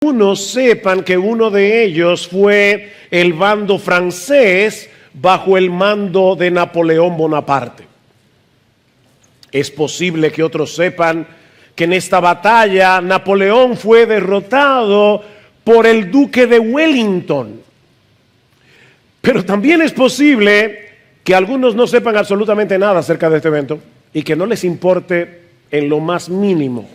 Unos sepan que uno de ellos fue el bando francés bajo el mando de Napoleón Bonaparte. Es posible que otros sepan que en esta batalla Napoleón fue derrotado por el duque de Wellington. Pero también es posible que algunos no sepan absolutamente nada acerca de este evento y que no les importe en lo más mínimo.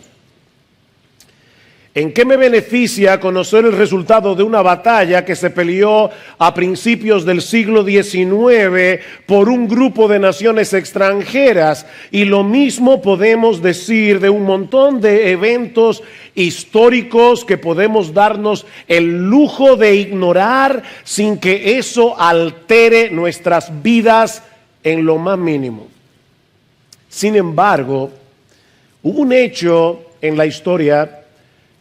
¿En qué me beneficia conocer el resultado de una batalla que se peleó a principios del siglo XIX por un grupo de naciones extranjeras? Y lo mismo podemos decir de un montón de eventos históricos que podemos darnos el lujo de ignorar sin que eso altere nuestras vidas en lo más mínimo. Sin embargo, hubo un hecho en la historia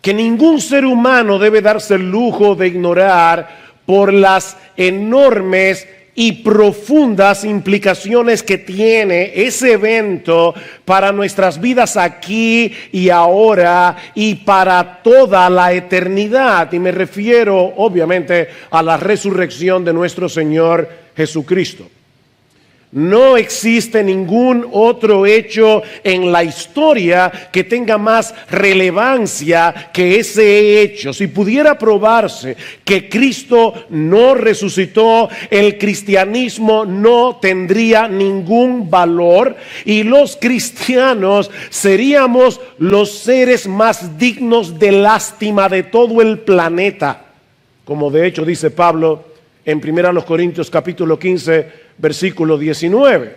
que ningún ser humano debe darse el lujo de ignorar por las enormes y profundas implicaciones que tiene ese evento para nuestras vidas aquí y ahora y para toda la eternidad. Y me refiero obviamente a la resurrección de nuestro Señor Jesucristo. No existe ningún otro hecho en la historia que tenga más relevancia que ese hecho. Si pudiera probarse que Cristo no resucitó, el cristianismo no tendría ningún valor y los cristianos seríamos los seres más dignos de lástima de todo el planeta. Como de hecho dice Pablo en 1 Corintios capítulo 15, versículo 19.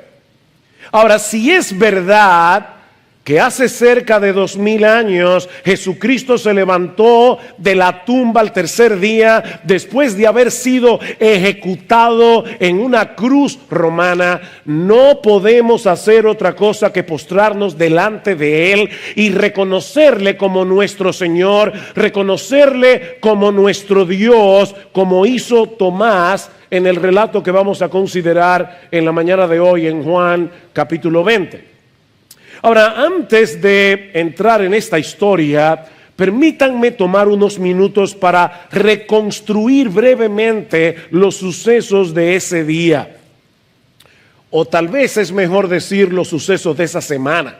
Ahora, si es verdad que hace cerca de 2000 años Jesucristo se levantó de la tumba al tercer día después de haber sido ejecutado en una cruz romana, no podemos hacer otra cosa que postrarnos delante de Él y reconocerle como nuestro Señor, reconocerle como nuestro Dios, como hizo Tomás en el relato que vamos a considerar en la mañana de hoy en Juan capítulo 20. Ahora, antes de entrar en esta historia, permítanme tomar unos minutos para reconstruir brevemente los sucesos de ese día. O tal vez es mejor decir los sucesos de esa semana.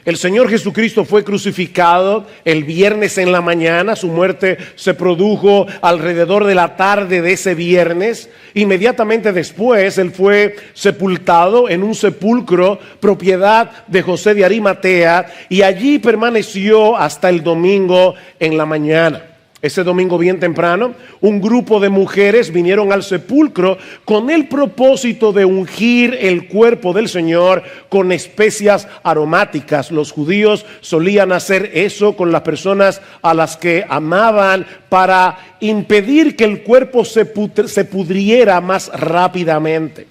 El Señor Jesucristo fue crucificado el viernes en la mañana. Su muerte se produjo alrededor de la tarde de ese viernes. Inmediatamente después, Él fue sepultado en un sepulcro propiedad de José de Arimatea y allí permaneció hasta el domingo en la mañana. Ese domingo bien temprano, un grupo de mujeres vinieron al sepulcro con el propósito de ungir el cuerpo del Señor con especias aromáticas. Los judíos solían hacer eso con las personas a las que amaban para impedir que el cuerpo se pudriera más rápidamente.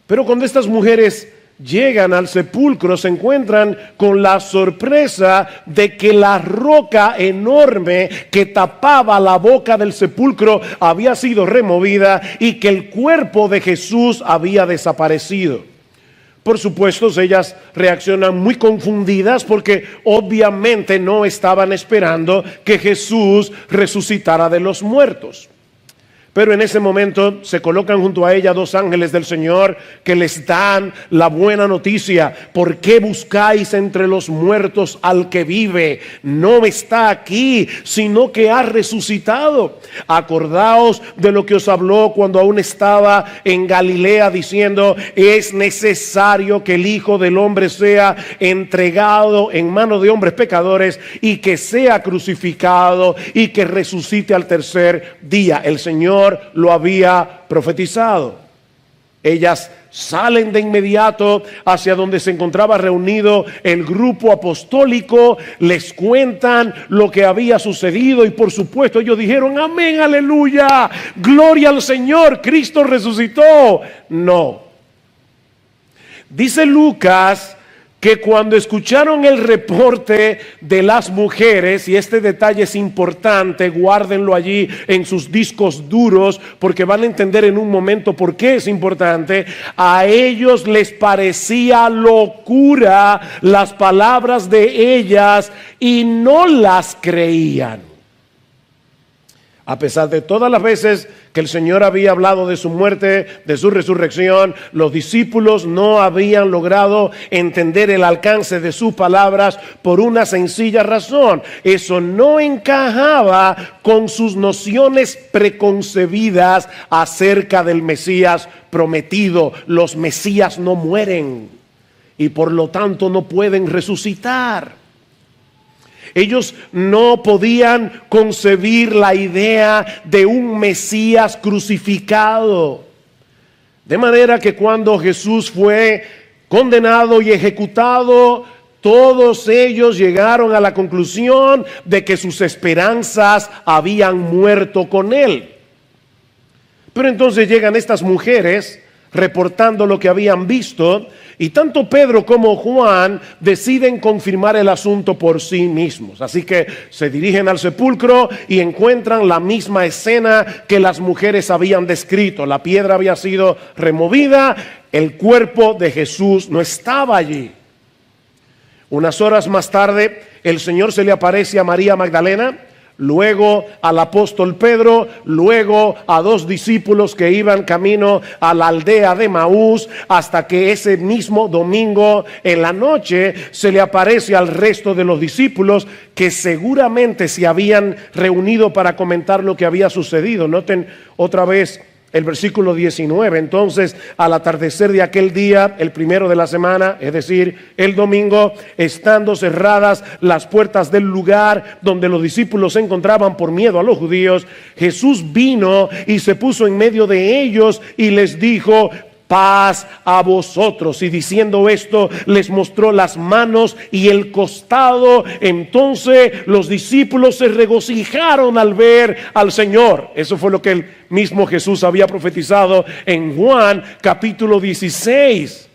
Pero cuando estas mujeres llegan al sepulcro, se encuentran con la sorpresa de que la roca enorme que tapaba la boca del sepulcro había sido removida y que el cuerpo de Jesús había desaparecido. Por supuesto, ellas reaccionan muy confundidas porque obviamente no estaban esperando que Jesús resucitara de los muertos. Pero en ese momento se colocan junto a ella dos ángeles del Señor que les dan la buena noticia. ¿Por qué buscáis entre los muertos al que vive? No está aquí, sino que ha resucitado. Acordaos de lo que os habló cuando aún estaba en Galilea diciendo: es necesario que el Hijo del Hombre sea entregado en manos de hombres pecadores y que sea crucificado y que resucite al tercer día. El Señor lo había profetizado. Ellas salen de inmediato hacia donde se encontraba reunido el grupo apostólico, les cuentan lo que había sucedido y por supuesto ellos dijeron: amén, aleluya, gloria al Señor, Cristo resucitó. No. Dice Lucas que cuando escucharon el reporte de las mujeres, y este detalle es importante, guárdenlo allí en sus discos duros, porque van a entender en un momento por qué es importante, a ellos les parecía locura las palabras de ellas y no las creían. A pesar de todas las veces que el Señor había hablado de su muerte, de su resurrección, los discípulos no habían logrado entender el alcance de sus palabras por una sencilla razón. Eso no encajaba con sus nociones preconcebidas acerca del Mesías prometido. Los Mesías no mueren y por lo tanto no pueden resucitar. Ellos no podían concebir la idea de un Mesías crucificado. De manera que cuando Jesús fue condenado y ejecutado, todos ellos llegaron a la conclusión de que sus esperanzas habían muerto con él. Pero entonces llegan estas mujeres reportando lo que habían visto, y tanto Pedro como Juan deciden confirmar el asunto por sí mismos. Así que se dirigen al sepulcro y encuentran la misma escena que las mujeres habían descrito. La piedra había sido removida, el cuerpo de Jesús no estaba allí. Unas horas más tarde, el Señor se le aparece a María Magdalena, luego al apóstol Pedro, luego a 2 discípulos que iban camino a la aldea de Maús, hasta que ese mismo domingo en la noche se le aparece al resto de los discípulos que seguramente se habían reunido para comentar lo que había sucedido. Noten otra vez el versículo 19. Entonces, al atardecer de aquel día, el primero de la semana, es decir, el domingo, estando cerradas las puertas del lugar donde los discípulos se encontraban por miedo a los judíos, Jesús vino y se puso en medio de ellos y les dijo: paz a vosotros. Y diciendo esto, les mostró las manos y el costado. Entonces los discípulos se regocijaron al ver al Señor. Eso fue lo que el mismo Jesús había profetizado en Juan capítulo 16.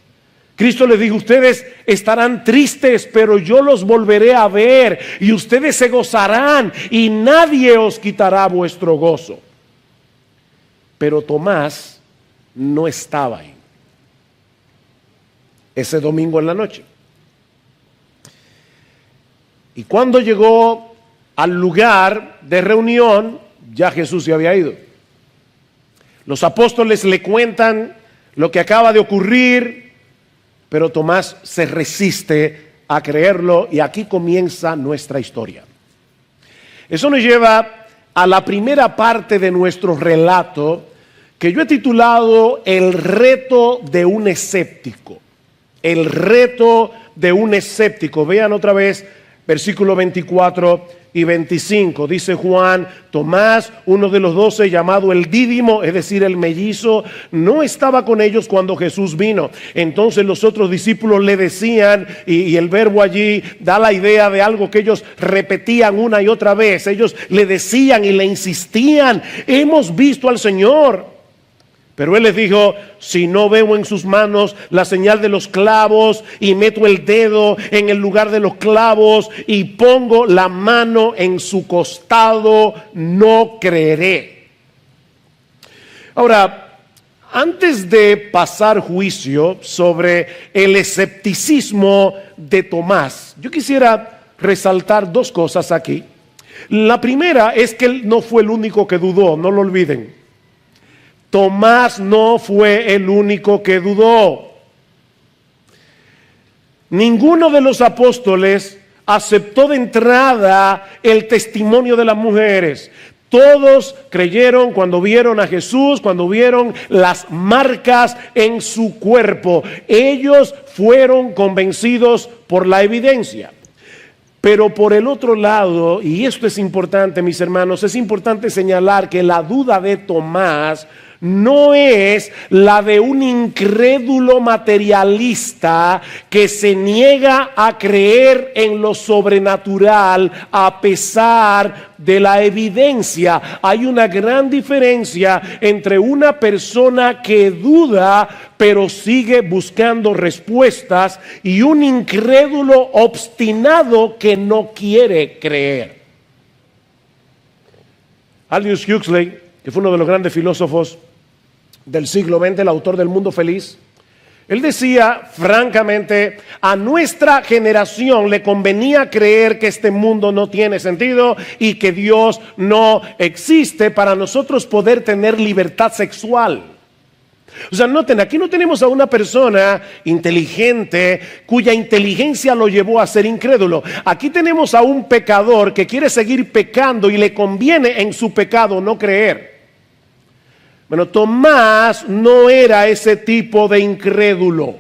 Cristo les dijo: ustedes estarán tristes, pero yo los volveré a ver, y ustedes se gozarán, y nadie os quitará vuestro gozo. Pero Tomás no estaba ahí ese domingo en la noche. Y cuando llegó al lugar de reunión, ya Jesús se había ido. Los apóstoles le cuentan lo que acaba de ocurrir, pero Tomás se resiste a creerlo, y aquí comienza nuestra historia. Eso nos lleva a la primera parte de nuestro relato, que yo he titulado El reto de un escéptico. El reto de un escéptico. Vean otra vez versículos 24 y 25. Dice Juan: Tomás, uno de los 12, llamado el Dídimo, es decir, el mellizo, no estaba con ellos cuando Jesús vino. Entonces los otros discípulos le decían, y el verbo allí da la idea de algo que ellos repetían una y otra vez. Ellos le decían y le insistían: hemos visto al Señor. Pero él les dijo: si no veo en sus manos la señal de los clavos, y meto el dedo en el lugar de los clavos, y pongo la mano en su costado, no creeré. Ahora, antes de pasar juicio sobre el escepticismo de Tomás, yo quisiera resaltar 2 cosas aquí. La primera es que él no fue el único que dudó, no lo olviden. Tomás no fue el único que dudó. Ninguno de los apóstoles aceptó de entrada el testimonio de las mujeres. Todos creyeron cuando vieron a Jesús, cuando vieron las marcas en su cuerpo. Ellos fueron convencidos por la evidencia. Pero por el otro lado, y esto es importante, mis hermanos, es importante señalar que la duda de Tomás no es la de un incrédulo materialista que se niega a creer en lo sobrenatural a pesar de la evidencia. Hay una gran diferencia entre una persona que duda pero sigue buscando respuestas y un incrédulo obstinado que no quiere creer. Aldous Huxley, que fue uno de los grandes filósofos del siglo XX, el autor del Mundo Feliz, Él decía, francamente, a nuestra generación le convenía creer que este mundo no tiene sentido y que Dios no existe para nosotros poder tener libertad sexual. O sea, noten, aquí no tenemos a una persona inteligente cuya inteligencia lo llevó a ser incrédulo. Aquí tenemos a un pecador que quiere seguir pecando y le conviene en su pecado no creer. Bueno, Tomás no era ese tipo de incrédulo.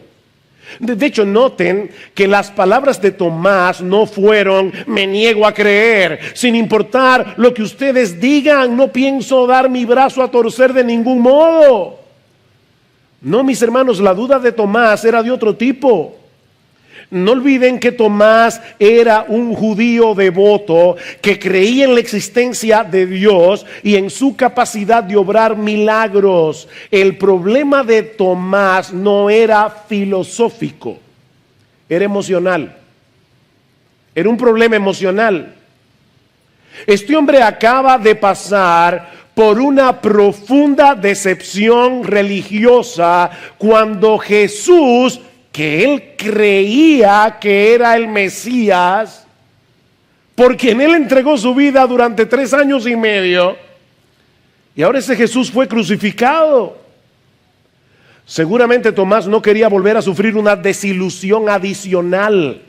De hecho, noten que las palabras de Tomás no fueron me niego a creer, sin importar lo que ustedes digan, no pienso dar mi brazo a torcer de ningún modo. No, mis hermanos, la duda de Tomás era de otro tipo. No olviden que Tomás era un judío devoto que creía en la existencia de Dios y en su capacidad de obrar milagros. El problema de Tomás no era filosófico, era emocional. Era un problema emocional. Este hombre acaba de pasar por una profunda decepción religiosa cuando Jesús, que él creía que era el Mesías, por quien él entregó su vida durante 3 años y medio, y ahora ese Jesús fue crucificado. Seguramente Tomás no quería volver a sufrir una desilusión adicional.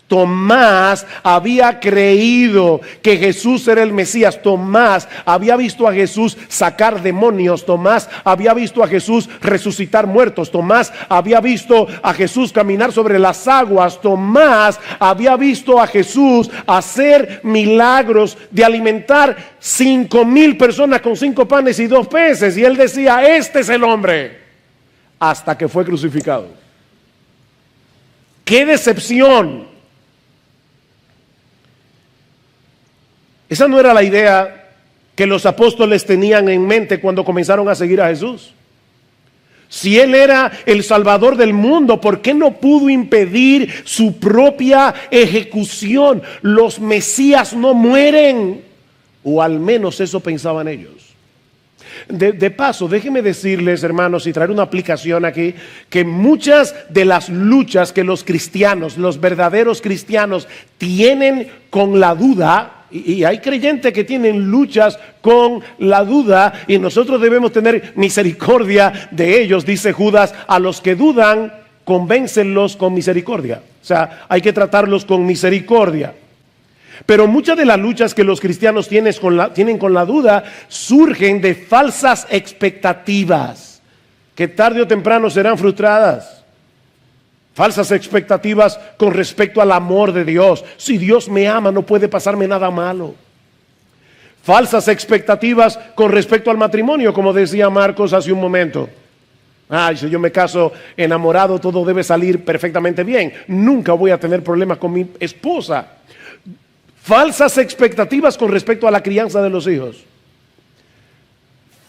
Tomás había creído que Jesús era el Mesías. Tomás había visto a Jesús sacar demonios. Tomás había visto a Jesús resucitar muertos. Tomás había visto a Jesús caminar sobre las aguas. Tomás había visto a Jesús hacer milagros de alimentar 5,000 personas con 5 panes y 2 peces. Y él decía, este es el hombre, hasta que fue crucificado. ¡Qué decepción! Esa no era la idea que los apóstoles tenían en mente cuando comenzaron a seguir a Jesús. Si Él era el Salvador del mundo, ¿por qué no pudo impedir su propia ejecución? Los Mesías no mueren, o al menos eso pensaban ellos. De paso, déjenme decirles, hermanos, y traer una aplicación aquí, que muchas de las luchas que los cristianos, los verdaderos cristianos, tienen con la duda, y hay creyentes que tienen luchas con la duda, y nosotros debemos tener misericordia de ellos. Dice Judas, a los que dudan, convéncenlos con misericordia. O sea, hay que tratarlos con misericordia. Pero muchas de las luchas que los cristianos tienen con la duda surgen de falsas expectativas que tarde o temprano serán frustradas. Falsas expectativas con respecto al amor de Dios. Si Dios me ama, no puede pasarme nada malo. Falsas expectativas con respecto al matrimonio, como decía Marcos hace un momento. Ay, si yo me caso enamorado, todo debe salir perfectamente bien. Nunca voy a tener problemas con mi esposa. Falsas expectativas con respecto a la crianza de los hijos.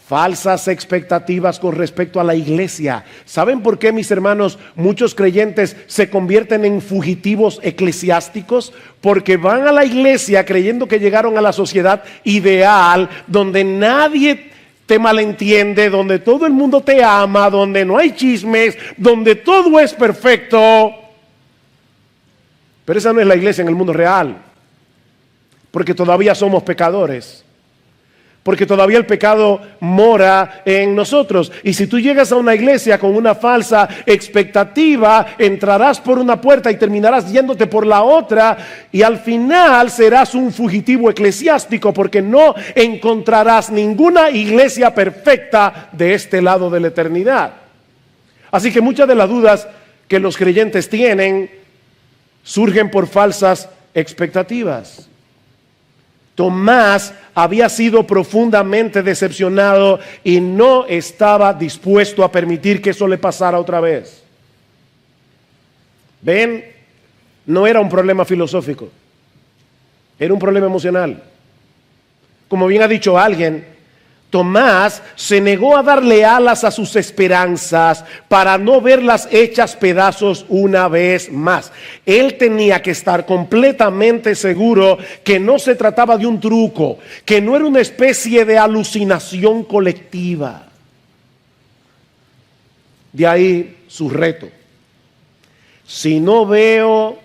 Falsas expectativas con respecto a la iglesia. ¿Saben por qué, mis hermanos, muchos creyentes se convierten en fugitivos eclesiásticos? Porque van a la iglesia creyendo que llegaron a la sociedad ideal, donde nadie te malentiende, donde todo el mundo te ama, donde no hay chismes, donde todo es perfecto. Pero esa no es la iglesia en el mundo real. Porque todavía somos pecadores. Porque todavía el pecado mora en nosotros. Y si tú llegas a una iglesia con una falsa expectativa, entrarás por una puerta y terminarás yéndote por la otra. Y al final serás un fugitivo eclesiástico, porque no encontrarás ninguna iglesia perfecta de este lado de la eternidad. Así que muchas de las dudas que los creyentes tienen surgen por falsas expectativas. Tomás había sido profundamente decepcionado y no estaba dispuesto a permitir que eso le pasara otra vez. ¿Ven? No era un problema filosófico, era un problema emocional. Como bien ha dicho alguien, Tomás se negó a darle alas a sus esperanzas para no verlas hechas pedazos una vez más. Él tenía que estar completamente seguro que no se trataba de un truco, que no era una especie de alucinación colectiva. De ahí su reto. si no veo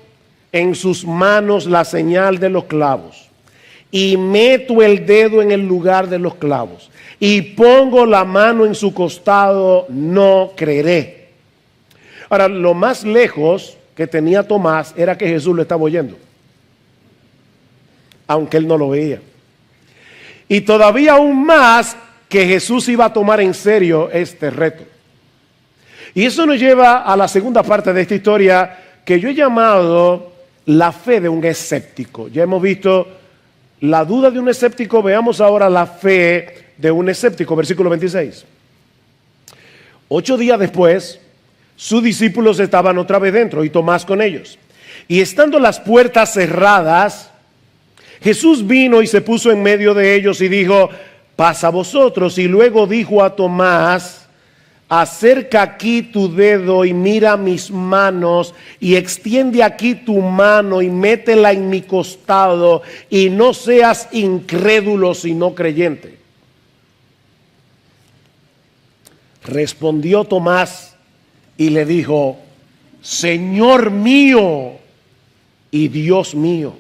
en sus manos la señal de los clavos, y meto el dedo en el lugar de los clavos, y pongo la mano en su costado, no creeré. Ahora, lo más lejos que tenía Tomás era que Jesús lo estaba oyendo, aunque él no lo veía. Y todavía aún más que Jesús iba a tomar en serio este reto. Y eso nos lleva a la segunda parte de esta historia, que yo he llamado la fe de un escéptico. Ya hemos visto la duda de un escéptico, veamos ahora la fe de un escéptico, versículo 26. 8 días después, sus discípulos estaban otra vez dentro y Tomás con ellos. Y estando las puertas cerradas, Jesús vino y se puso en medio de ellos y dijo: pasa a vosotros. Y luego dijo a Tomás: acerca aquí tu dedo y mira mis manos, y extiende aquí tu mano y métela en mi costado, y no seas incrédulo sino creyente. Respondió Tomás y le dijo: Señor mío y Dios mío.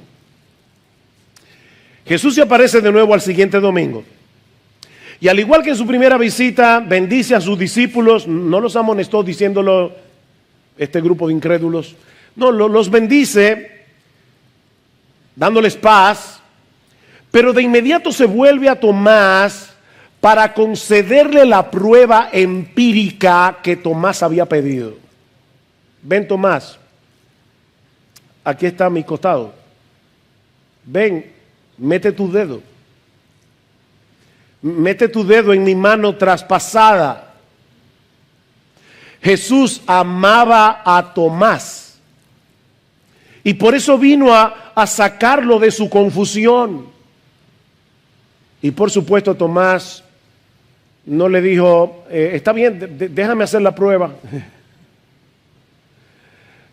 Jesús se aparece de nuevo al siguiente domingo. Y al igual que en su primera visita, bendice a sus discípulos. No los amonestó diciéndolo este grupo de incrédulos. No, los bendice dándoles paz. Pero de inmediato se vuelve a Tomás para concederle la prueba empírica que Tomás había pedido. Ven, Tomás, aquí está mi costado. Ven, mete tu dedo. Mete tu dedo en mi mano traspasada. Jesús amaba a Tomás y por eso vino a sacarlo de su confusión. Y por supuesto Tomás no le dijo: está bien, déjame hacer la prueba.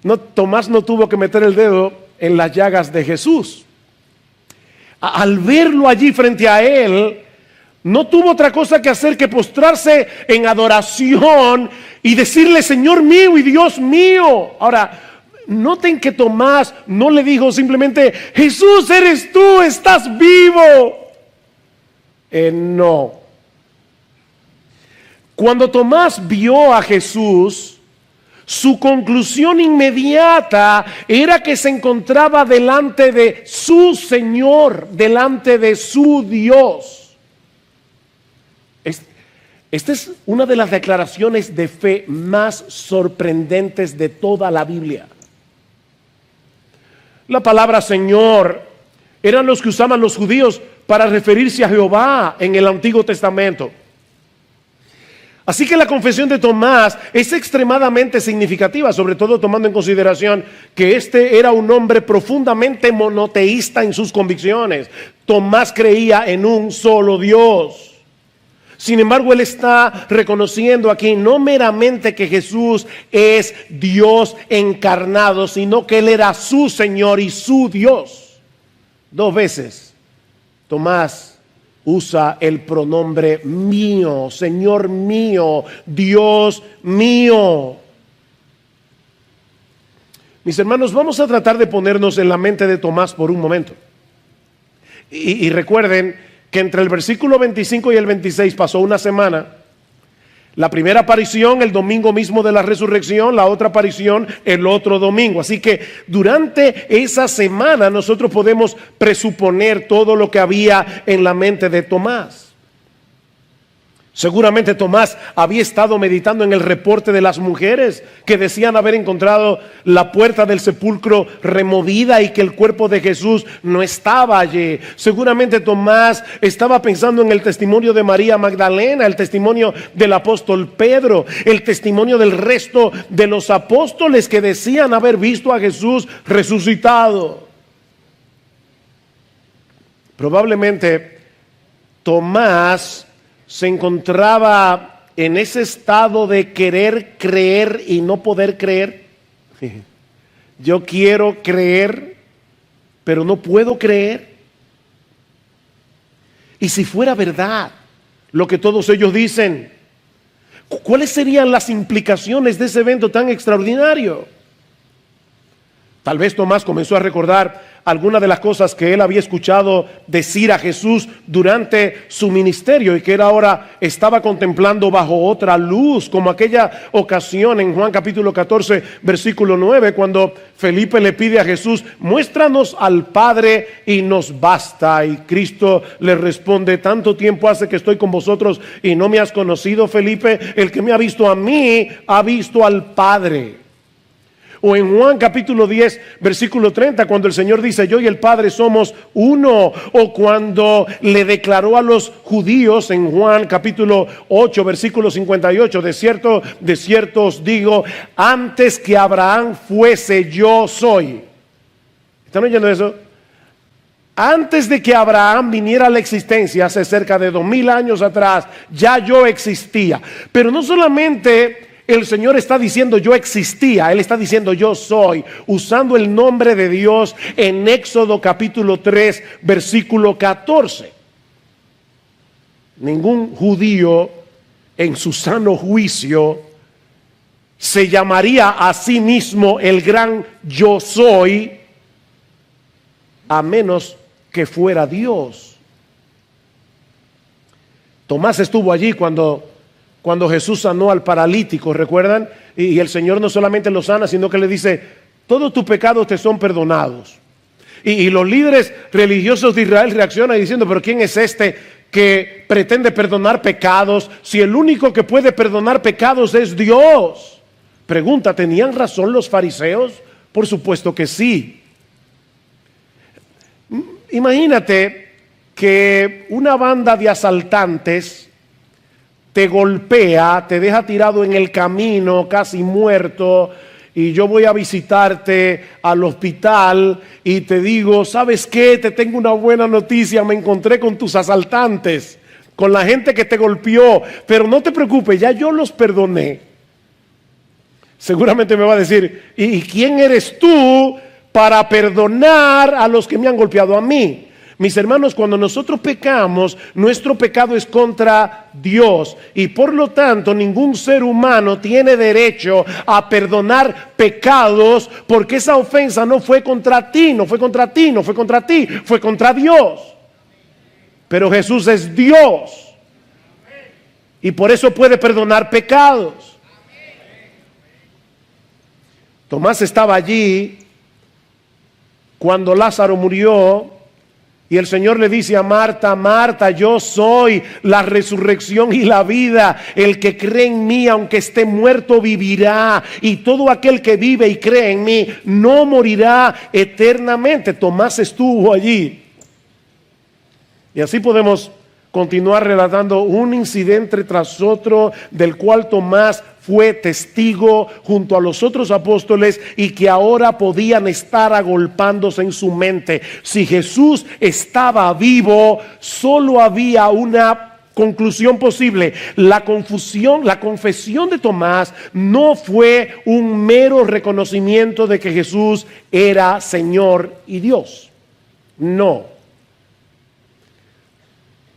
No, Tomás no tuvo que meter el dedo en las llagas de Jesús. Al verlo allí frente a él, no tuvo otra cosa que hacer que postrarse en adoración y decirle: Señor mío y Dios mío. Ahora, noten que Tomás no le dijo simplemente: Jesús, eres tú, estás vivo. No. Cuando Tomás vio a Jesús, su conclusión inmediata era que se encontraba delante de su Señor, delante de su Dios. Esta es una de las declaraciones de fe más sorprendentes de toda la Biblia. La palabra Señor eran los que usaban los judíos para referirse a Jehová en el Antiguo Testamento. Así que la confesión de Tomás es extremadamente significativa, sobre todo tomando en consideración que este era un hombre profundamente monoteísta en sus convicciones. Tomás creía en un solo Dios. Sin embargo, él está reconociendo aquí no meramente que Jesús es Dios encarnado, sino que Él era su Señor y su Dios. 2 veces Tomás usa el pronombre mío, Señor mío, Dios mío. Mis hermanos, vamos a tratar de ponernos en la mente de Tomás por un momento. Y recuerden que entre el versículo 25 y el 26 pasó una semana. La primera aparición el domingo mismo de la resurrección, la otra aparición el otro domingo. Así que durante esa semana nosotros podemos presuponer todo lo que había en la mente de Tomás. Seguramente Tomás había estado meditando en el reporte de las mujeres que decían haber encontrado la puerta del sepulcro removida y que el cuerpo de Jesús no estaba allí. Seguramente Tomás estaba pensando en el testimonio de María Magdalena, el testimonio del apóstol Pedro, el testimonio del resto de los apóstoles que decían haber visto a Jesús resucitado. Probablemente Tomás se encontraba en ese estado de querer creer y no poder creer. Yo quiero creer, pero no puedo creer. Y si fuera verdad lo que todos ellos dicen, ¿cuáles serían las implicaciones de ese evento tan extraordinario? Tal vez Tomás comenzó a recordar algunas de las cosas que él había escuchado decir a Jesús durante su ministerio y que él ahora estaba contemplando bajo otra luz, como aquella ocasión en Juan capítulo 14, versículo 9, cuando Felipe le pide a Jesús: muéstranos al Padre y nos basta. Y Cristo le responde: tanto tiempo hace que estoy con vosotros y no me has conocido, Felipe. El que me ha visto a mí, ha visto al Padre. O en Juan capítulo 10, versículo 30, cuando el Señor dice: yo y el Padre somos uno. O cuando le declaró a los judíos en Juan capítulo 8, versículo 58: de cierto os digo, antes que Abraham fuese, yo soy. ¿Están oyendo eso? Antes de que Abraham viniera a la existencia, hace cerca de 2000 años atrás, ya yo existía. Pero no solamente el Señor está diciendo yo existía, Él está diciendo yo soy, usando el nombre de Dios en Éxodo capítulo 3, versículo 14. Ningún judío en su sano juicio se llamaría a sí mismo el gran yo soy, a menos que fuera Dios. Tomás estuvo allí cuando Jesús sanó al paralítico, ¿recuerdan? Y el Señor no solamente lo sana, sino que le dice: todos tus pecados te son perdonados. Y los líderes religiosos de Israel reaccionan diciendo: pero ¿quién es este que pretende perdonar pecados si el único que puede perdonar pecados es Dios? Pregunta: ¿tenían razón los fariseos? Por supuesto que sí. Imagínate que una banda de asaltantes te golpea, te deja tirado en el camino, casi muerto, y yo voy a visitarte al hospital y te digo: ¿sabes qué? Te tengo una buena noticia, me encontré con tus asaltantes, con la gente que te golpeó, pero no te preocupes, ya yo los perdoné. Seguramente me va a decir: ¿y quién eres tú para perdonar a los que me han golpeado a mí? Mis hermanos, cuando nosotros pecamos, nuestro pecado es contra Dios y por lo tanto ningún ser humano tiene derecho a perdonar pecados, porque esa ofensa no fue contra ti, no fue contra ti, no fue contra ti, fue contra Dios. Pero Jesús es Dios y por eso puede perdonar pecados. Tomás estaba allí cuando Lázaro murió. Y el Señor le dice a Marta: Marta, yo soy la resurrección y la vida. El que cree en mí, aunque esté muerto, vivirá. Y todo aquel que vive y cree en mí no morirá eternamente. Tomás estuvo allí. Y así podemos continuar relatando un incidente tras otro del cual Tomás fue testigo junto a los otros apóstoles y que ahora podían estar agolpándose en su mente. Si Jesús estaba vivo, solo había una conclusión posible. La confesión de Tomás no fue un mero reconocimiento de que Jesús era Señor y Dios. No.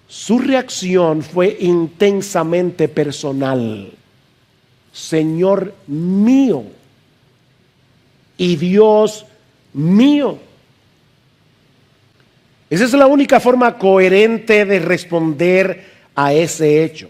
Su reacción fue intensamente personal. Señor mío y Dios mío. Esa es la única forma coherente de responder a ese hecho.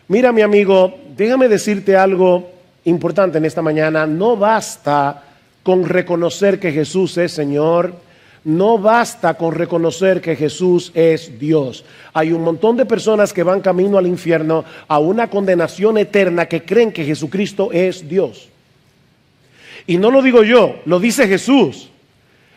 Mira, mi amigo, déjame decirte algo importante en esta mañana. No basta con reconocer que Jesús es Señor. No basta con reconocer que Jesús es Dios. Hay un montón de personas que van camino al infierno, a una condenación eterna, que creen que Jesucristo es Dios. Y no lo digo yo, lo dice Jesús.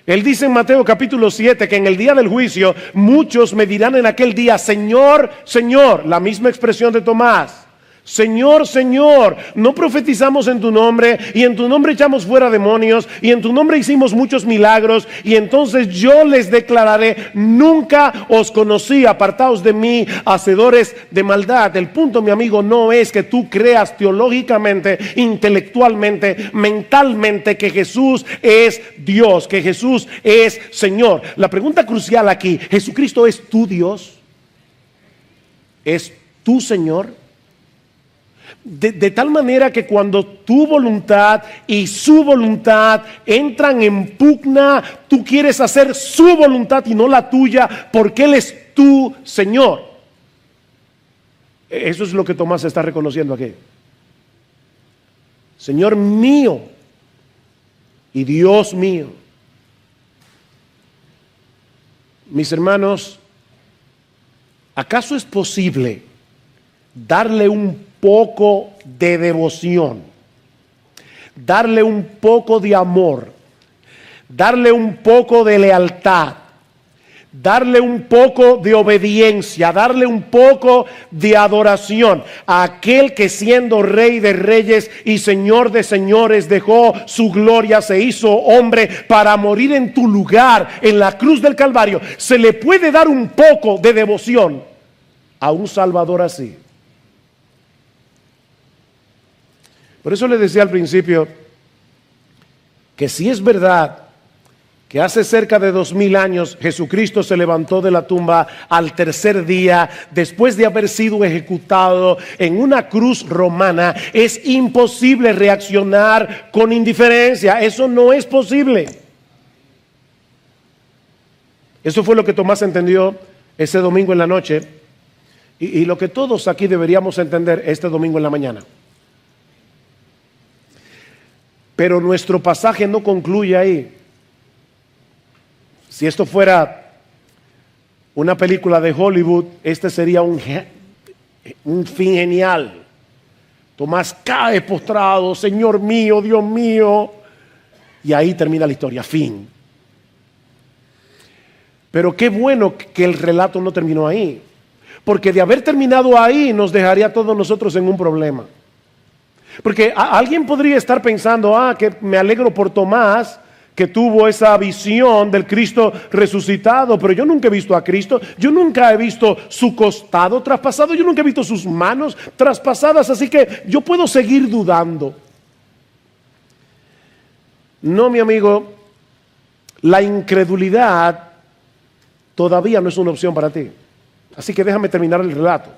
Él dice en Mateo capítulo 7 que en el día del juicio muchos me dirán en aquel día: Señor, Señor. La misma expresión de Tomás: Señor, Señor, no profetizamos en tu nombre, y en tu nombre echamos fuera demonios, y en tu nombre hicimos muchos milagros. Y entonces yo les declararé: nunca os conocí, apartaos de mí, hacedores de maldad. El punto, mi amigo, no es que tú creas teológicamente, intelectualmente, mentalmente que Jesús es Dios, que Jesús es Señor. La pregunta crucial aquí: ¿Jesucristo es tu Dios? ¿Es tu Señor? De tal manera que cuando tu voluntad y su voluntad entran en pugna, tú quieres hacer su voluntad y no la tuya, porque Él es tu Señor. Eso es lo que Tomás está reconociendo aquí. Señor mío y Dios mío. Mis hermanos, ¿acaso es posible darle un poco de devoción, darle un poco de amor, darle un poco de lealtad, darle un poco de obediencia, darle un poco de adoración a aquel que, siendo Rey de reyes y Señor de señores, dejó su gloria, se hizo hombre para morir en tu lugar en la cruz del Calvario? ¿Se le puede dar un poco de devoción a un Salvador así? Por eso le decía al principio que si es verdad que hace cerca de 2000 años Jesucristo se levantó de la tumba al tercer día después de haber sido ejecutado en una cruz romana, es imposible reaccionar con indiferencia. Eso no es posible. Eso fue lo que Tomás entendió ese domingo en la noche y lo que todos aquí deberíamos entender este domingo en la mañana. Pero nuestro pasaje no concluye ahí. Si esto fuera una película de Hollywood, este sería un fin genial. Tomás cae postrado, Señor mío, Dios mío, y ahí termina la historia, fin. Pero qué bueno que el relato no terminó ahí, porque de haber terminado ahí nos dejaría a todos nosotros en un problema. Porque alguien podría estar pensando, que me alegro por Tomás, que tuvo esa visión del Cristo resucitado, pero yo nunca he visto a Cristo, yo nunca he visto su costado traspasado, yo nunca he visto sus manos traspasadas, así que yo puedo seguir dudando. No, mi amigo, la incredulidad todavía no es una opción para ti. Así que déjame terminar el relato.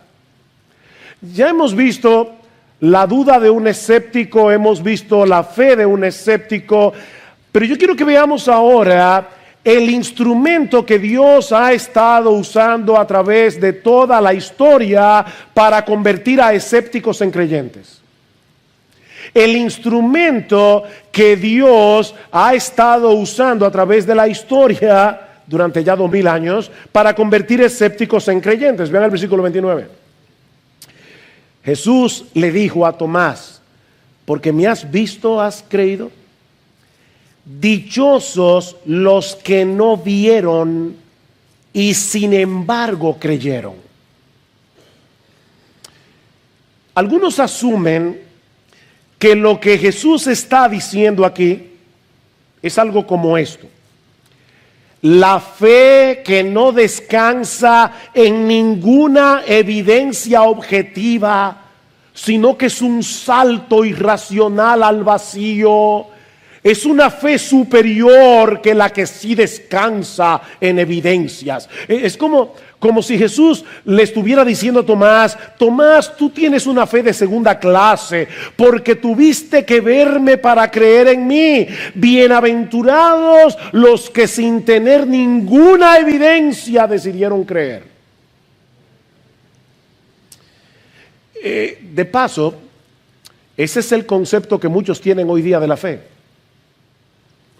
Ya hemos visto la duda de un escéptico, hemos visto la fe de un escéptico, pero yo quiero que veamos ahora el instrumento que Dios ha estado usando a través de toda la historia para convertir a escépticos en creyentes. El instrumento que Dios ha estado usando a través de la historia durante ya 2000 años para convertir escépticos en creyentes. Vean el versículo 29. Jesús le dijo a Tomás: porque me has visto, has creído. Dichosos los que no vieron y sin embargo creyeron. Algunos asumen que lo que Jesús está diciendo aquí es algo como esto: la fe que no descansa en ninguna evidencia objetiva, sino que es un salto irracional al vacío. Es una fe superior que la que sí descansa en evidencias. Es como si Jesús le estuviera diciendo a Tomás: Tomás, tú tienes una fe de segunda clase porque tuviste que verme para creer en mí. Bienaventurados los que sin tener ninguna evidencia decidieron creer. De paso, ese es el concepto que muchos tienen hoy día de la fe.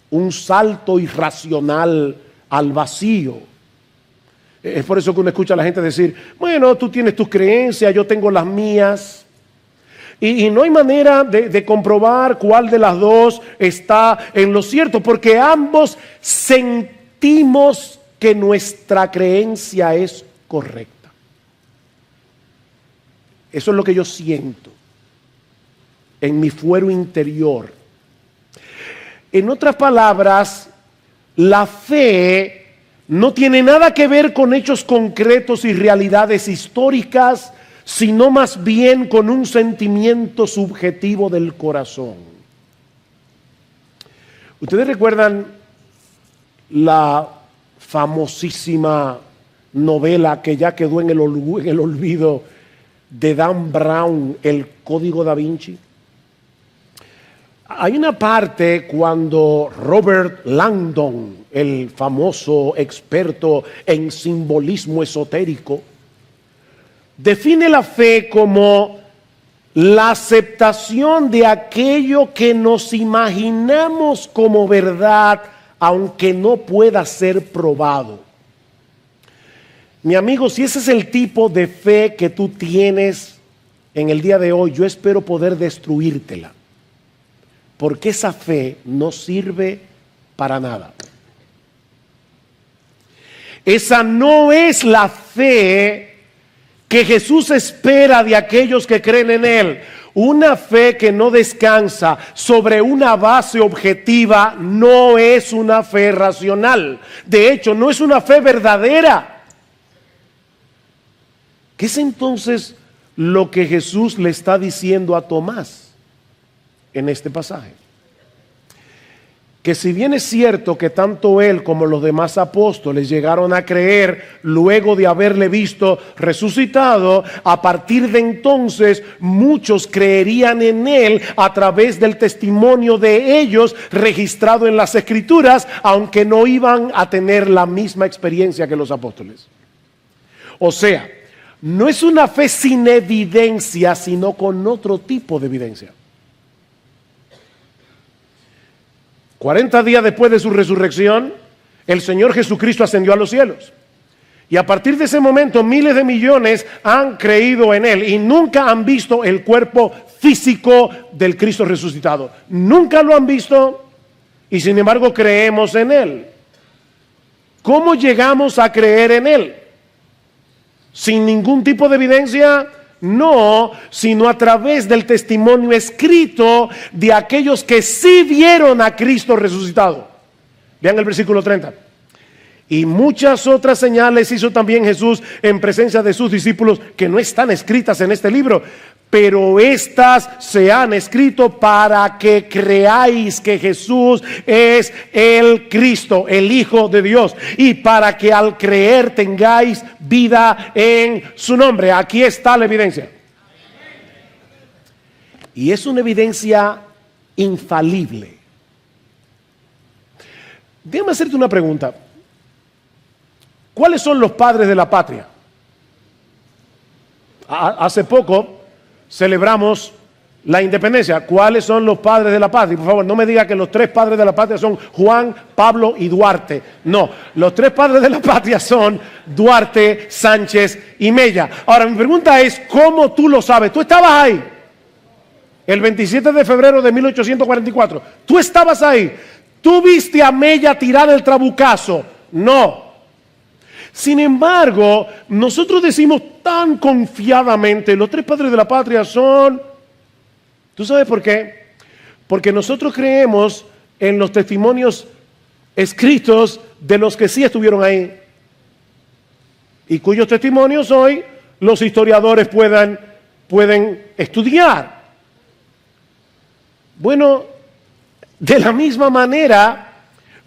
Un salto irracional al vacío. Es por eso que uno escucha a la gente decir: bueno, tú tienes tus creencias, yo tengo las mías. Y no hay manera de comprobar cuál de las dos está en lo cierto, porque ambos sentimos que nuestra creencia es correcta. Eso es lo que yo siento en mi fuero interior. En otras palabras, la fe no tiene nada que ver con hechos concretos y realidades históricas, sino más bien con un sentimiento subjetivo del corazón. ¿Ustedes recuerdan la famosísima novela que ya quedó en el olvido de Dan Brown, El Código Da Vinci? Hay una parte cuando Robert Langdon, el famoso experto en simbolismo esotérico, define la fe como la aceptación de aquello que nos imaginamos como verdad, aunque no pueda ser probado. Mi amigo, si ese es el tipo de fe que tú tienes en el día de hoy, yo espero poder destruírtela. Porque esa fe no sirve para nada. Esa no es la fe que Jesús espera de aquellos que creen en Él. Una fe que no descansa sobre una base objetiva no es una fe racional. De hecho, no es una fe verdadera. ¿Qué es entonces lo que Jesús le está diciendo a Tomás en este pasaje? Que si bien es cierto que tanto él como los demás apóstoles llegaron a creer luego de haberle visto resucitado, a partir de entonces muchos creerían en él a través del testimonio de ellos registrado en las Escrituras, aunque no iban a tener la misma experiencia que los apóstoles. O sea, no es una fe sin evidencia, sino con otro tipo de evidencia. 40 días después de su resurrección, el Señor Jesucristo ascendió a los cielos. Y a partir de ese momento, miles de millones han creído en Él y nunca han visto el cuerpo físico del Cristo resucitado. Nunca lo han visto y sin embargo creemos en Él. ¿Cómo llegamos a creer en Él? ¿Sin ningún tipo de evidencia? No, sino a través del testimonio escrito de aquellos que sí vieron a Cristo resucitado. Vean el versículo 30. Y muchas otras señales hizo también Jesús en presencia de sus discípulos que no están escritas en este libro, pero estas se han escrito para que creáis que Jesús es el Cristo, el Hijo de Dios, y para que al creer tengáis vida en su nombre. Aquí está la evidencia. Y es una evidencia infalible. Déjame hacerte una pregunta. ¿Cuáles son los padres de la patria? Hace poco celebramos la independencia. ¿Cuáles son los padres de la patria? Por favor, no me diga que los 3 padres de la patria son Juan, Pablo y Duarte. No, los 3 padres de la patria son Duarte, Sánchez y Mella. Ahora, mi pregunta es, ¿cómo tú lo sabes? Tú estabas ahí el 27 de febrero de 1844. Tú estabas ahí. ¿Tú viste a Mella tirar el trabucazo? No. Sin embargo, nosotros decimos tan confiadamente, los 3 padres de la patria son... ¿Tú sabes por qué? Porque nosotros creemos en los testimonios escritos de los que sí estuvieron ahí. Y cuyos testimonios hoy los historiadores pueden estudiar. Bueno, de la misma manera...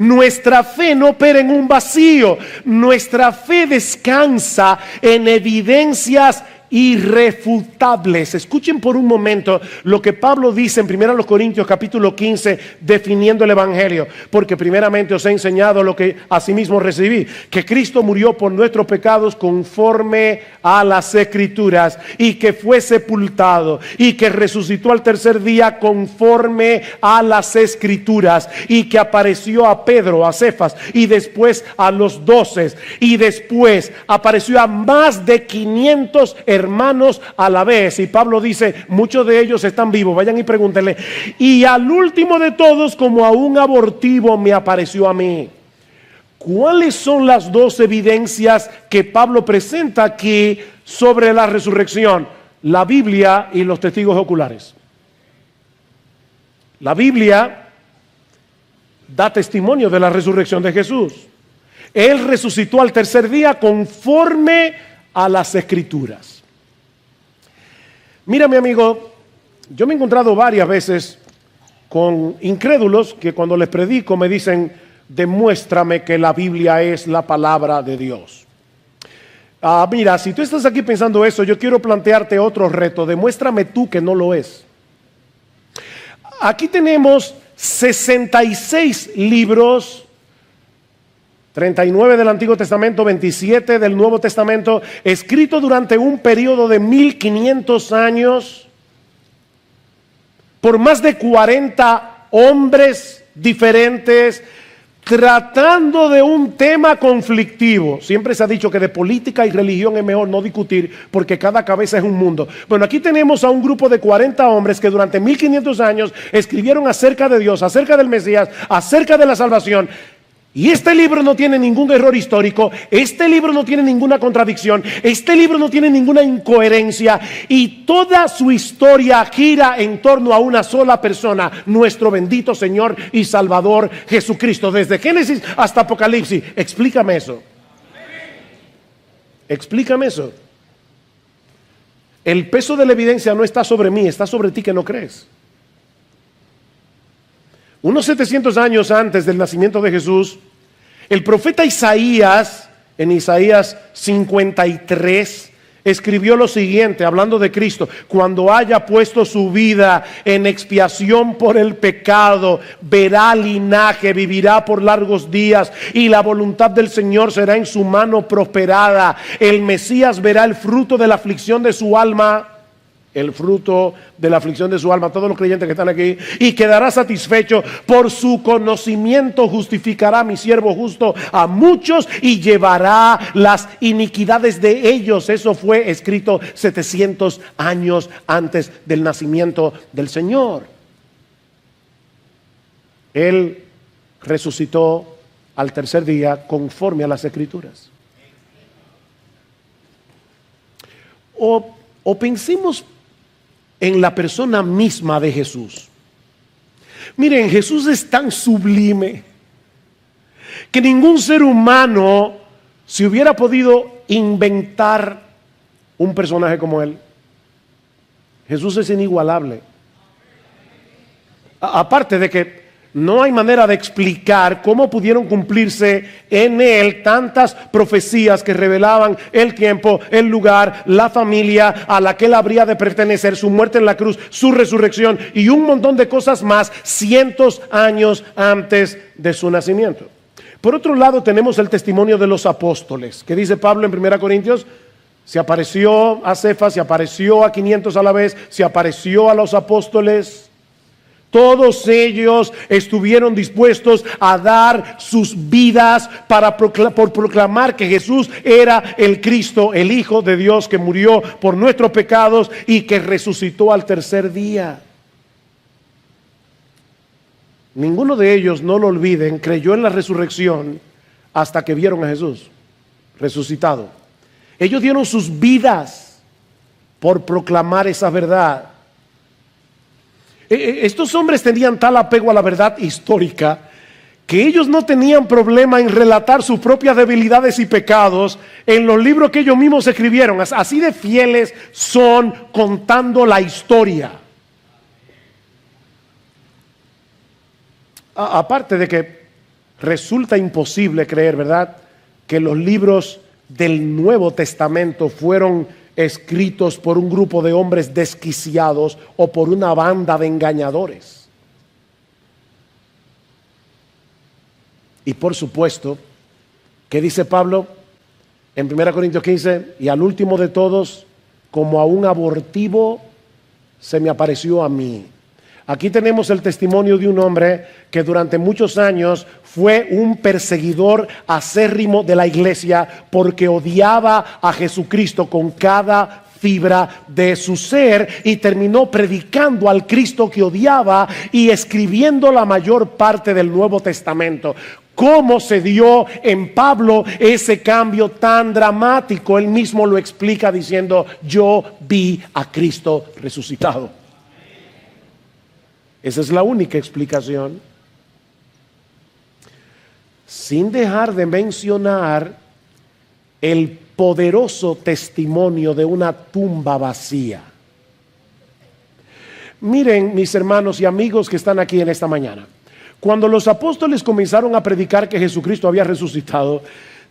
Nuestra fe no opera en un vacío. Nuestra fe descansa en evidencias irrefutables. Escuchen por un momento lo que Pablo dice en 1 Corintios capítulo 15 definiendo el Evangelio, porque primeramente os he enseñado lo que asimismo recibí, que Cristo murió por nuestros pecados conforme a las Escrituras, y que fue sepultado y que resucitó al tercer día conforme a las Escrituras, y que apareció a Pedro, a Cefas, y después a los 12, y después apareció a más de 500 hermanos a la vez. Y Pablo dice, muchos de ellos están vivos, vayan y pregúntenle. Y al último de todos, como a un abortivo, me apareció a mí. ¿Cuáles son las 2 evidencias que Pablo presenta aquí sobre la resurrección? La Biblia y los testigos oculares. La Biblia da testimonio de la resurrección de Jesús. Él resucitó al tercer día conforme a las Escrituras. Mira, mi amigo, yo me he encontrado varias veces con incrédulos que cuando les predico me dicen, demuéstrame que la Biblia es la palabra de Dios. Mira, si tú estás aquí pensando eso, yo quiero plantearte otro reto. Demuéstrame tú que no lo es. Aquí tenemos 66 libros, 39 del Antiguo Testamento, 27 del Nuevo Testamento, escritos durante un periodo de 1500 años por más de 40 hombres diferentes, tratando de un tema conflictivo. Siempre se ha dicho que de política y religión es mejor no discutir porque cada cabeza es un mundo. Bueno, aquí tenemos a un grupo de 40 hombres que durante 1500 años escribieron acerca de Dios, acerca del Mesías, acerca de la salvación. Y este libro no tiene ningún error histórico, este libro no tiene ninguna contradicción, este libro no tiene ninguna incoherencia, y toda su historia gira en torno a una sola persona, nuestro bendito Señor y Salvador Jesucristo, desde Génesis hasta Apocalipsis. Explícame eso. Explícame eso. El peso de la evidencia no está sobre mí, está sobre ti que no crees. Unos 700 años antes del nacimiento de Jesús, el profeta Isaías, en Isaías 53, escribió lo siguiente, hablando de Cristo: cuando haya puesto su vida en expiación por el pecado, verá linaje, vivirá por largos días, y la voluntad del Señor será en su mano prosperada. El Mesías verá el fruto de la aflicción de su alma, el fruto de la aflicción de su alma, todos los creyentes que están aquí, y quedará satisfecho. Por su conocimiento justificará mi siervo justo a muchos y llevará las iniquidades de ellos. Eso fue escrito 700 años antes del nacimiento del Señor. Él resucitó al tercer día conforme a las Escrituras. O pensemos en la persona misma de Jesús. Miren, Jesús es tan sublime que ningún ser humano se hubiera podido inventar un personaje como él. Jesús es inigualable. Aparte de que no hay manera de explicar cómo pudieron cumplirse en él tantas profecías que revelaban el tiempo, el lugar, la familia a la que él habría de pertenecer, su muerte en la cruz, su resurrección y un montón de cosas más cientos años antes de su nacimiento. Por otro lado, tenemos el testimonio de los apóstoles, que dice Pablo en 1 Corintios: se apareció a Cefas, se apareció a 500 a la vez, se apareció a los apóstoles. Todos ellos estuvieron dispuestos a dar sus vidas por proclamar que Jesús era el Cristo, el Hijo de Dios, que murió por nuestros pecados y que resucitó al tercer día. Ninguno de ellos, no lo olviden, creyó en la resurrección hasta que vieron a Jesús resucitado. Ellos dieron sus vidas por proclamar esa verdad. Estos hombres tenían tal apego a la verdad histórica que ellos no tenían problema en relatar sus propias debilidades y pecados en los libros que ellos mismos escribieron. Así de fieles son contando la historia. Aparte de que resulta imposible creer, ¿verdad?, que los libros del Nuevo Testamento fueron escritos por un grupo de hombres desquiciados o por una banda de engañadores. Y por supuesto, ¿qué dice Pablo en 1 Corintios 15? Y al último de todos, como a un abortivo, se me apareció a mí. Aquí tenemos el testimonio de un hombre que durante muchos años fue un perseguidor acérrimo de la iglesia porque odiaba a Jesucristo con cada fibra de su ser y terminó predicando al Cristo que odiaba y escribiendo la mayor parte del Nuevo Testamento. ¿Cómo se dio en Pablo ese cambio tan dramático? Él mismo lo explica diciendo: yo vi a Cristo resucitado. Esa es la única explicación. Sin dejar de mencionar el poderoso testimonio de una tumba vacía. Miren, mis hermanos y amigos que están aquí en esta mañana, cuando los apóstoles comenzaron a predicar que Jesucristo había resucitado,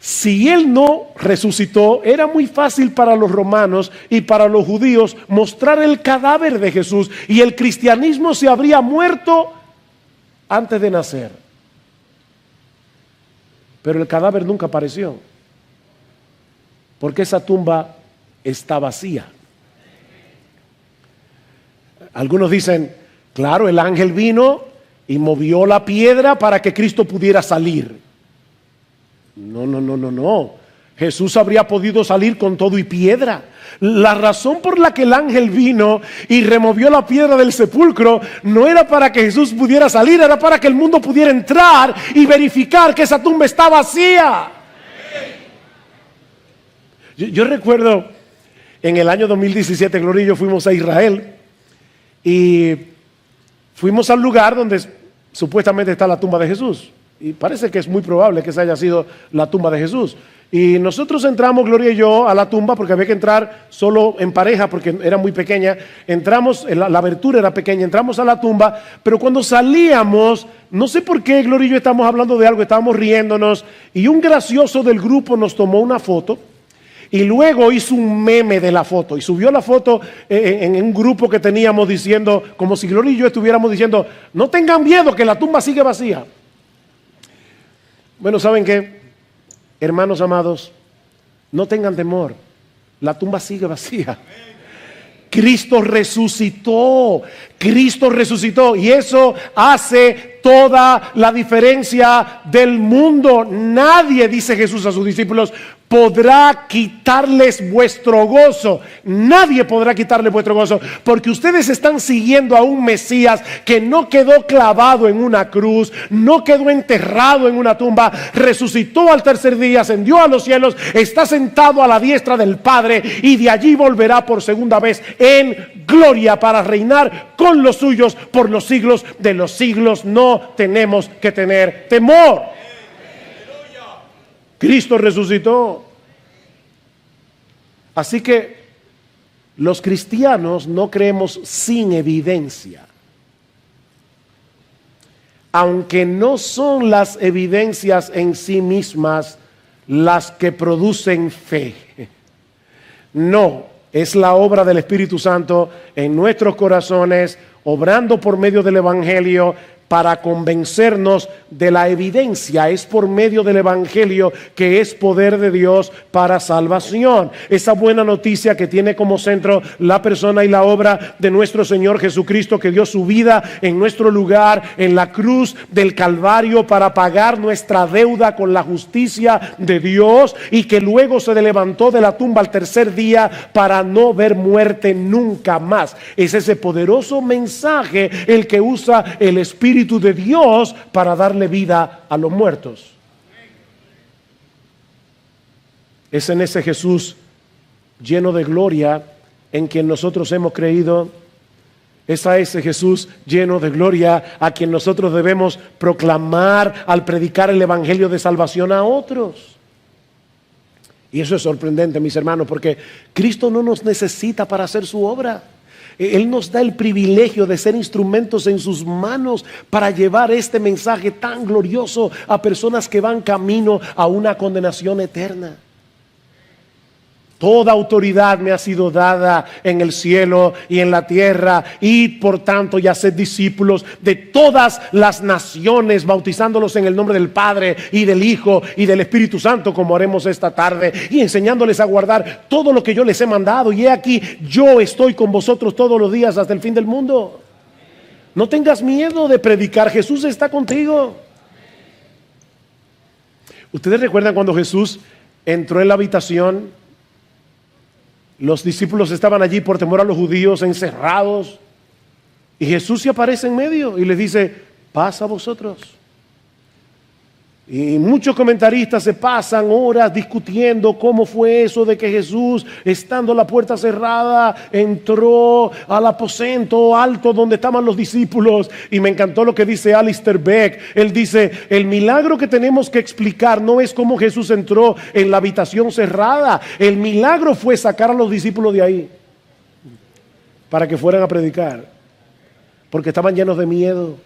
Si Él no resucitó, era muy fácil para los romanos y para los judíos mostrar el cadáver de Jesús, y el cristianismo se habría muerto antes de nacer. Pero el cadáver nunca apareció, porque esa tumba está vacía. Algunos dicen, claro, el ángel vino y movió la piedra para que Cristo pudiera salir. No. Jesús habría podido salir con todo y piedra. La razón por la que el ángel vino y removió la piedra del sepulcro no era para que Jesús pudiera salir, era para que el mundo pudiera entrar y verificar que esa tumba está vacía. Yo recuerdo en el año 2017, Gloria y yo fuimos a Israel y fuimos al lugar donde supuestamente está la tumba de Jesús. Y parece que es muy probable que esa haya sido la tumba de Jesús. Y nosotros entramos, Gloria y yo, a la tumba porque había que entrar solo en pareja porque era muy pequeña. Entramos, la abertura era pequeña, entramos a la tumba, pero cuando salíamos, no sé por qué Gloria y yo estábamos hablando de algo, estábamos riéndonos, y un gracioso del grupo nos tomó una foto y luego hizo un meme de la foto y subió la foto en un grupo que teníamos diciendo, como si Gloria y yo estuviéramos diciendo, no tengan miedo que la tumba sigue vacía. Bueno, ¿saben qué? Hermanos amados, no tengan temor, la tumba sigue vacía. Cristo resucitó, y eso hace toda la diferencia del mundo. Nadie, dice Jesús a sus discípulos, podrá quitarles vuestro gozo. Nadie podrá quitarles vuestro gozo, porque ustedes están siguiendo a un Mesías que no quedó clavado en una cruz, no quedó enterrado en una tumba, resucitó al tercer día, ascendió a los cielos, está sentado a la diestra del Padre y de allí volverá por segunda vez en gloria para reinar con los suyos por los siglos de los siglos. No tenemos que tener temor. Cristo resucitó. Así que los cristianos no creemos sin evidencia. Aunque no son las evidencias en sí mismas las que producen fe. No, es la obra del Espíritu Santo en nuestros corazones, obrando por medio del Evangelio para convencernos de la evidencia. Es por medio del Evangelio que es poder de Dios para salvación. Esa buena noticia que tiene como centro la persona y la obra de nuestro Señor Jesucristo, que dio su vida en nuestro lugar en la cruz del Calvario para pagar nuestra deuda con la justicia de Dios, y que luego se levantó de la tumba al tercer día para no ver muerte nunca más. Es ese poderoso mensaje el que usa el Espíritu de Dios para darle vida a los muertos. Es en ese Jesús lleno de gloria en quien nosotros hemos creído. Es a ese Jesús lleno de gloria a quien nosotros debemos proclamar al predicar el evangelio de salvación a otros. Y eso es sorprendente, mis hermanos, porque Cristo no nos necesita para hacer su obra. Él nos da el privilegio de ser instrumentos en sus manos para llevar este mensaje tan glorioso a personas que van camino a una condenación eterna. Toda autoridad me ha sido dada en el cielo y en la tierra, y por tanto ya sed discípulos de todas las naciones, bautizándolos en el nombre del Padre y del Hijo y del Espíritu Santo, como haremos esta tarde, y enseñándoles a guardar todo lo que yo les he mandado. Y he aquí, yo estoy con vosotros todos los días hasta el fin del mundo. No tengas miedo de predicar, Jesús está contigo. ¿Ustedes recuerdan cuando Jesús entró en la habitación? Los discípulos estaban allí por temor a los judíos, encerrados, y Jesús se aparece en medio y les dice: paz a vosotros. Y muchos comentaristas se pasan horas discutiendo cómo fue eso de que Jesús, estando la puerta cerrada, entró al aposento alto donde estaban los discípulos. Y me encantó lo que dice Alistair Beck. Él dice: el milagro que tenemos que explicar no es cómo Jesús entró en la habitación cerrada. El milagro fue sacar a los discípulos de ahí para que fueran a predicar, porque estaban llenos de miedo.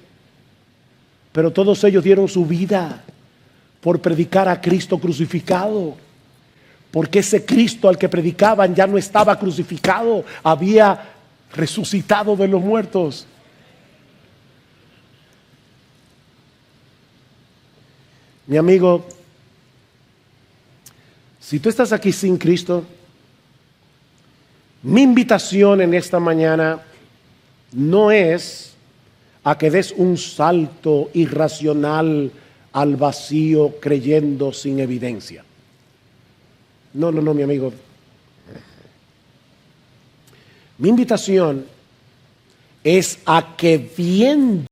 Pero todos ellos dieron su vida. por predicar a Cristo crucificado. Porque ese Cristo al que predicaban ya no estaba crucificado, había resucitado de los muertos. Mi amigo, si tú estás aquí sin Cristo, mi invitación en esta mañana no es a que des un salto irracional al vacío creyendo sin evidencia. No, mi amigo. Mi invitación es a que viendo